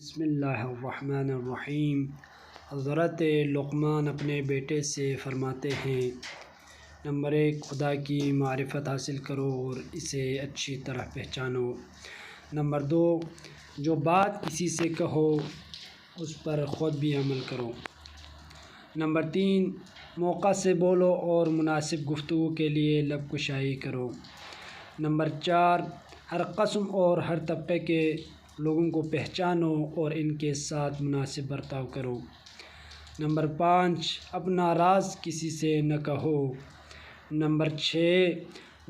بسم اللہ الرحمن الرحیم۔ حضرت لقمان اپنے بیٹے سے فرماتے ہیں، نمبر 1، خدا کی معرفت حاصل کرو اور اسے اچھی طرح پہچانو۔ نمبر 2، جو بات کسی سے کہو اس پر خود بھی عمل کرو۔ نمبر 3، موقع سے بولو اور مناسب گفتگو کے لیے لب کشائی کرو۔ نمبر 4، ہر قسم اور ہر طبقے کے لوگوں کو پہچانو اور ان کے ساتھ مناسب برتاؤ کرو۔ نمبر 5، اپنا راز کسی سے نہ کہو۔ نمبر 6،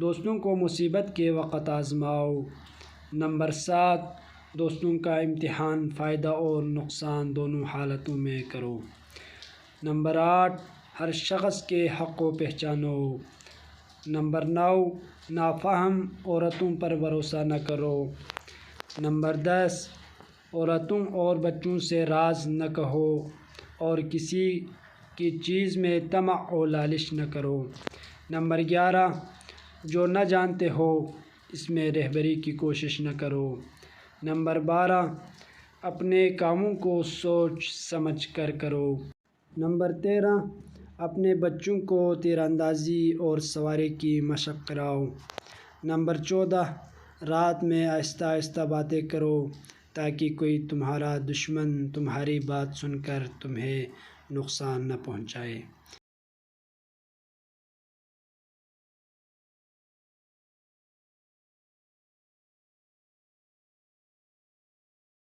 دوستوں کو مصیبت کے وقت آزماؤ۔ نمبر 7، دوستوں کا امتحان فائدہ اور نقصان دونوں حالتوں میں کرو۔ نمبر 8، ہر شخص کے حق کو پہچانو۔ نمبر 9، نافہم عورتوں پر بھروسہ نہ کرو۔ نمبر 10، عورتوں اور بچوں سے راز نہ کہو اور کسی کی چیز میں طمع و لالچ نہ کرو۔ نمبر 11، جو نہ جانتے ہو اس میں رہبری کی کوشش نہ کرو۔ نمبر 12، اپنے کاموں کو سوچ سمجھ کر کرو۔ نمبر 13، اپنے بچوں کو تیر اندازی اور سواری کی مشق کراؤ۔ نمبر 14، رات میں آہستہ آہستہ باتیں کرو تاکہ کوئی تمہارا دشمن تمہاری بات سن کر تمہیں نقصان نہ پہنچائے۔